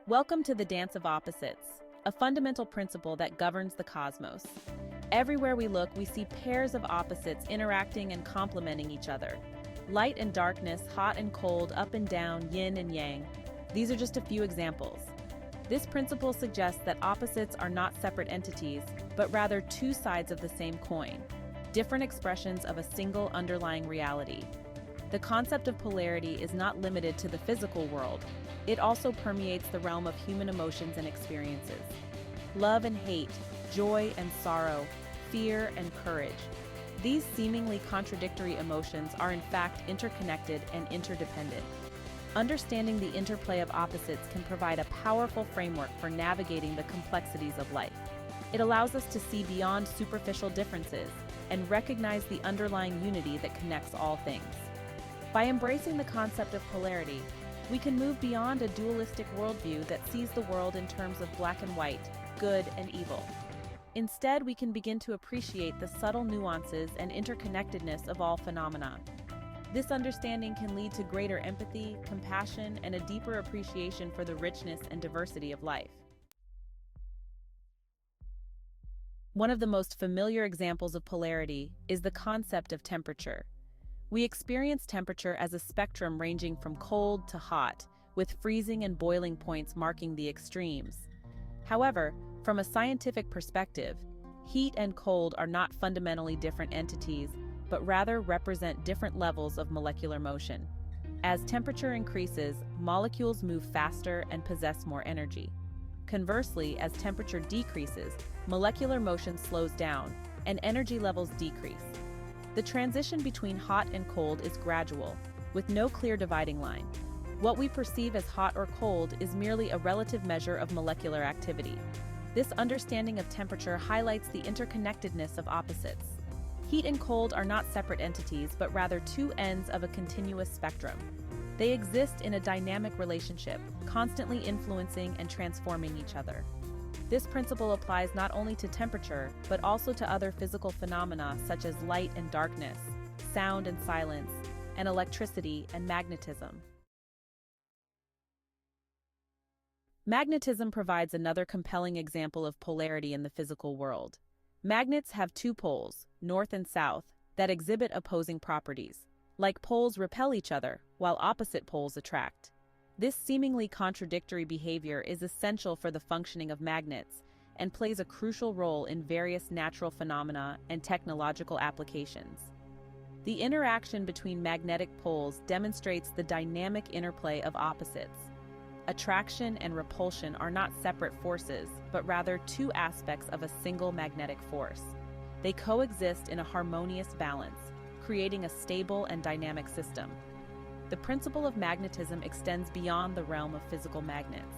Welcome to the dance of opposites, a fundamental principle that governs the cosmos. Everywhere we look, we see pairs of opposites interacting and complementing each other. Light and darkness, hot and cold, up and down, yin and yang. These are just a few examples. This principle suggests that opposites are not separate entities, but rather two sides of the same coin, different expressions of a single underlying reality. The concept of polarity is not limited to the physical world. It also permeates the realm of human emotions and experiences. Love and hate, joy and sorrow, fear and courage. These seemingly contradictory emotions are in fact interconnected and interdependent. Understanding the interplay of opposites can provide a powerful framework for navigating the complexities of life. It allows us to see beyond superficial differences and recognize the underlying unity that connects all things. By embracing the concept of polarity, we can move beyond a dualistic worldview that sees the world in terms of black and white, good and evil. Instead, we can begin to appreciate the subtle nuances and interconnectedness of all phenomena. This understanding can lead to greater empathy, compassion, and a deeper appreciation for the richness and diversity of life. One of the most familiar examples of polarity is the concept of temperature. We experience temperature as a spectrum ranging from cold to hot, with freezing and boiling points marking the extremes. However, from a scientific perspective, heat and cold are not fundamentally different entities, but rather represent different levels of molecular motion. As temperature increases, molecules move faster and possess more energy. Conversely, as temperature decreases, molecular motion slows down, and energy levels decrease. The transition between hot and cold is gradual, with no clear dividing line. What we perceive as hot or cold is merely a relative measure of molecular activity. This understanding of temperature highlights the interconnectedness of opposites. Heat and cold are not separate entities, but rather two ends of a continuous spectrum. They exist in a dynamic relationship, constantly influencing and transforming each other. This principle applies not only to temperature, but also to other physical phenomena such as light and darkness, sound and silence, and electricity and magnetism. Magnetism provides another compelling example of polarity in the physical world. Magnets have two poles, north and south, that exhibit opposing properties. Like poles repel each other, while opposite poles attract. This seemingly contradictory behavior is essential for the functioning of magnets and plays a crucial role in various natural phenomena and technological applications. The interaction between magnetic poles demonstrates the dynamic interplay of opposites. Attraction and repulsion are not separate forces, but rather two aspects of a single magnetic force. They coexist in a harmonious balance, creating a stable and dynamic system. The principle of magnetism extends beyond the realm of physical magnets.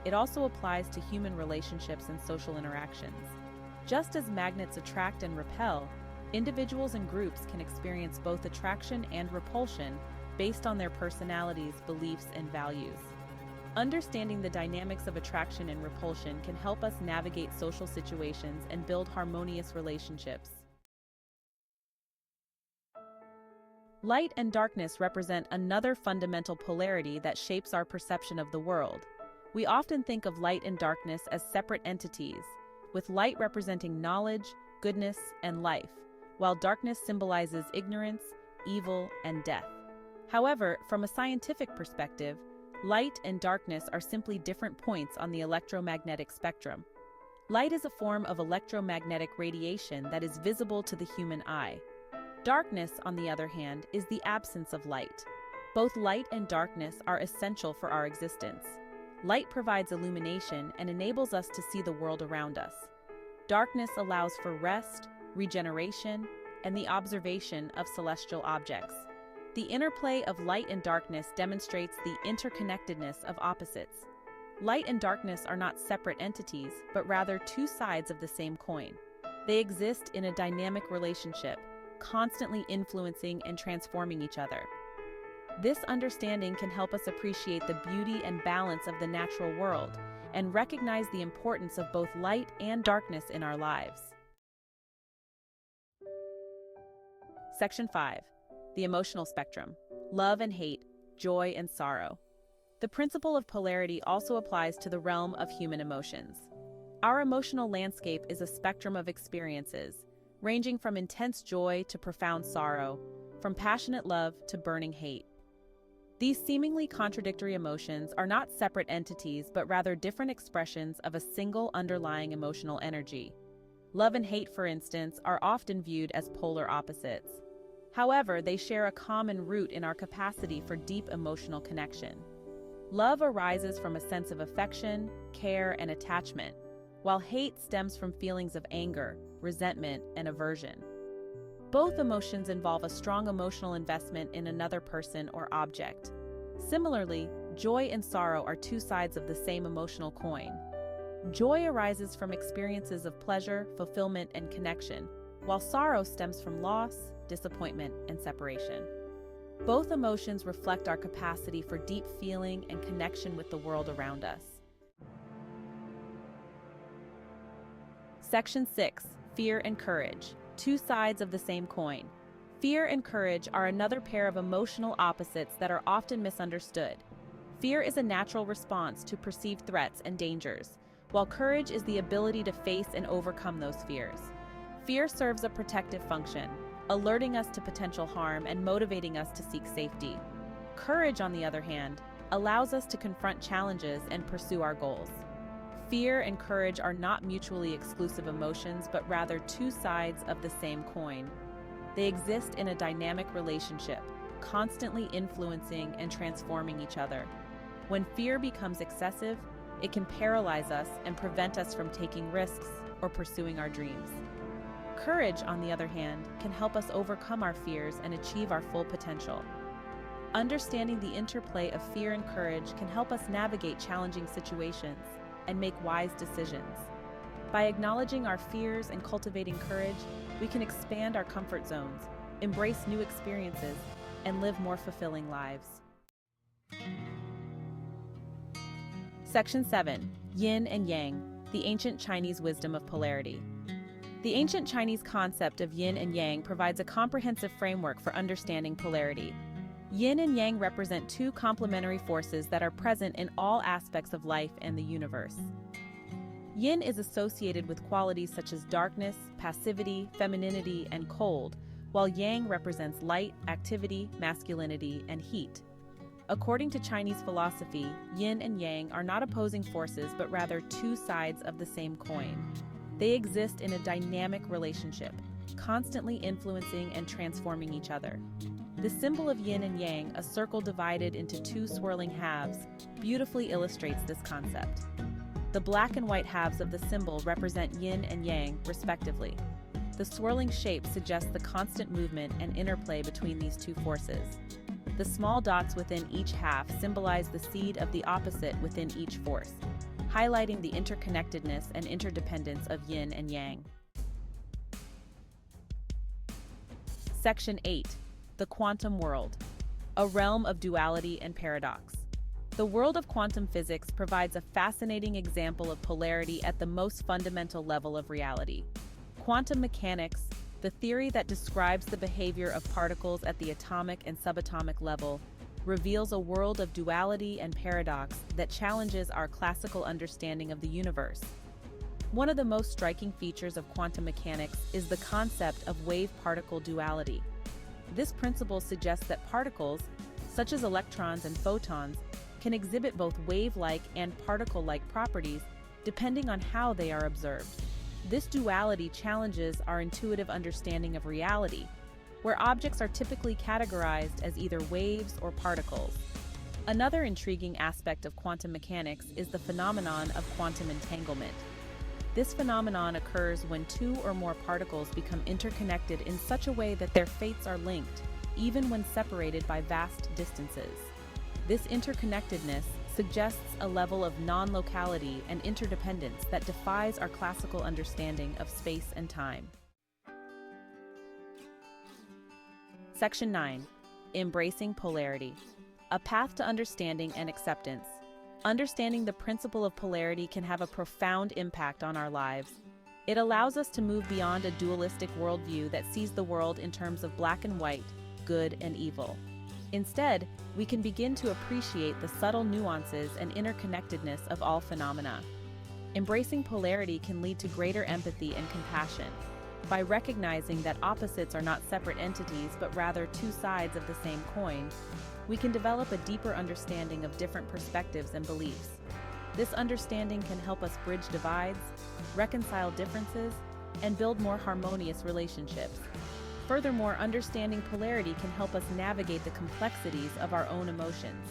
It also applies to human relationships and social interactions. Just as magnets attract and repel, individuals and groups can experience both attraction and repulsion based on their personalities, beliefs, and values. Understanding the dynamics of attraction and repulsion can help us navigate social situations and build harmonious relationships. Light and darkness represent another fundamental polarity that shapes our perception of the world. We often think of light and darkness as separate entities, with light representing knowledge, goodness, and life, while darkness symbolizes ignorance, evil, and death. However, from a scientific perspective, light and darkness are simply different points on the electromagnetic spectrum. Light is a form of electromagnetic radiation that is visible to the human eye. Darkness, on the other hand, is the absence of light. Both light and darkness are essential for our existence. Light provides illumination and enables us to see the world around us. Darkness allows for rest, regeneration, and the observation of celestial objects. The interplay of light and darkness demonstrates the interconnectedness of opposites. Light and darkness are not separate entities, but rather two sides of the same coin. They exist in a dynamic relationship, constantly influencing and transforming each other. This understanding can help us appreciate the beauty and balance of the natural world and recognize the importance of both light and darkness in our lives. Section 5. The emotional spectrum. Love and hate, joy and sorrow. The principle of polarity also applies to the realm of human emotions. Our emotional landscape is a spectrum of experiences, ranging from intense joy to profound sorrow, from passionate love to burning hate. These seemingly contradictory emotions are not separate entities but rather different expressions of a single underlying emotional energy. Love and hate, for instance, are often viewed as polar opposites. However, they share a common root in our capacity for deep emotional connection. Love arises from a sense of affection, care, and attachment, while hate stems from feelings of anger, resentment, and aversion. Both emotions involve a strong emotional investment in another person or object. Similarly, joy and sorrow are two sides of the same emotional coin. Joy arises from experiences of pleasure, fulfillment, and connection, while sorrow stems from loss, disappointment, and separation. Both emotions reflect our capacity for deep feeling and connection with the world around us. Section 6. Fear and courage. Two sides of the same coin. Fear and courage are another pair of emotional opposites that are often misunderstood. Fear is a natural response to perceived threats and dangers, while courage is the ability to face and overcome those fears. Fear serves a protective function, alerting us to potential harm and motivating us to seek safety. Courage, on the other hand, allows us to confront challenges and pursue our goals. Fear and courage are not mutually exclusive emotions, but rather two sides of the same coin. They exist in a dynamic relationship, constantly influencing and transforming each other. When fear becomes excessive, it can paralyze us and prevent us from taking risks or pursuing our dreams. Courage, on the other hand, can help us overcome our fears and achieve our full potential. Understanding the interplay of fear and courage can help us navigate challenging situations and make wise decisions. By acknowledging our fears and cultivating courage, we can expand our comfort zones, embrace new experiences, and live more fulfilling lives. Section 7. Yin and Yang, the ancient Chinese wisdom of polarity. The ancient Chinese concept of yin and yang provides a comprehensive framework for understanding polarity. Yin and yang represent two complementary forces that are present in all aspects of life and the universe. Yin is associated with qualities such as darkness, passivity, femininity, and cold, while yang represents light, activity, masculinity, and heat. According to Chinese philosophy, yin and yang are not opposing forces but rather two sides of the same coin. They exist in a dynamic relationship, constantly influencing and transforming each other. The symbol of yin and yang, a circle divided into two swirling halves, beautifully illustrates this concept. The black and white halves of the symbol represent yin and yang, respectively. The swirling shape suggests the constant movement and interplay between these two forces. The small dots within each half symbolize the seed of the opposite within each force, highlighting the interconnectedness and interdependence of yin and yang. Section 8. The quantum world, a realm of duality and paradox. The world of quantum physics provides a fascinating example of polarity at the most fundamental level of reality. Quantum mechanics, the theory that describes the behavior of particles at the atomic and subatomic level, reveals a world of duality and paradox that challenges our classical understanding of the universe. One of the most striking features of quantum mechanics is the concept of wave-particle duality. This principle suggests that particles, such as electrons and photons, can exhibit both wave-like and particle-like properties depending on how they are observed. This duality challenges our intuitive understanding of reality, where objects are typically categorized as either waves or particles. Another intriguing aspect of quantum mechanics is the phenomenon of quantum entanglement. This phenomenon occurs when two or more particles become interconnected in such a way that their fates are linked, even when separated by vast distances. This interconnectedness suggests a level of non-locality and interdependence that defies our classical understanding of space and time. Section 9. Embracing polarity, a path to understanding and acceptance. Understanding the principle of polarity can have a profound impact on our lives. It allows us to move beyond a dualistic worldview that sees the world in terms of black and white, good and evil. Instead, we can begin to appreciate the subtle nuances and interconnectedness of all phenomena. Embracing polarity can lead to greater empathy and compassion. By recognizing that opposites are not separate entities but rather two sides of the same coin, we can develop a deeper understanding of different perspectives and beliefs. This understanding can help us bridge divides, reconcile differences, and build more harmonious relationships. Furthermore, understanding polarity can help us navigate the complexities of our own emotions.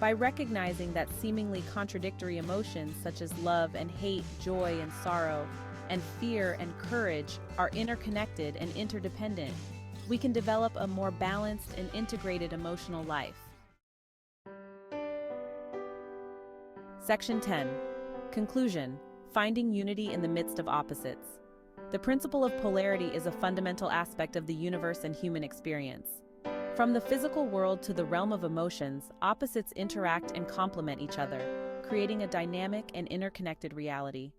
By recognizing that seemingly contradictory emotions such as love and hate, joy and sorrow, and fear and courage are interconnected and interdependent, we can develop a more balanced and integrated emotional life. Section 10. Conclusion: Finding unity in the midst of opposites. The principle of polarity is a fundamental aspect of the universe and human experience. From the physical world to the realm of emotions, opposites interact and complement each other, creating a dynamic and interconnected reality.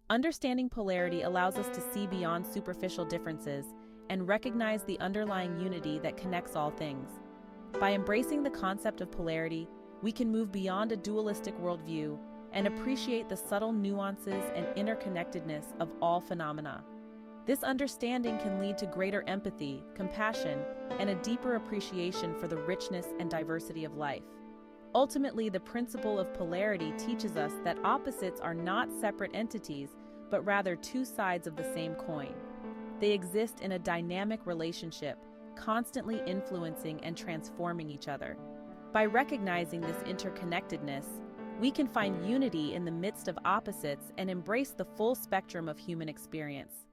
Understanding polarity allows us to see beyond superficial differences and recognize the underlying unity that connects all things. By embracing the concept of polarity, we can move beyond a dualistic worldview and appreciate the subtle nuances and interconnectedness of all phenomena. This understanding can lead to greater empathy, compassion, and a deeper appreciation for the richness and diversity of life. Ultimately, the principle of polarity teaches us that opposites are not separate entities, but rather two sides of the same coin. They exist in a dynamic relationship, constantly influencing and transforming each other. By recognizing this interconnectedness, we can find unity in the midst of opposites and embrace the full spectrum of human experience.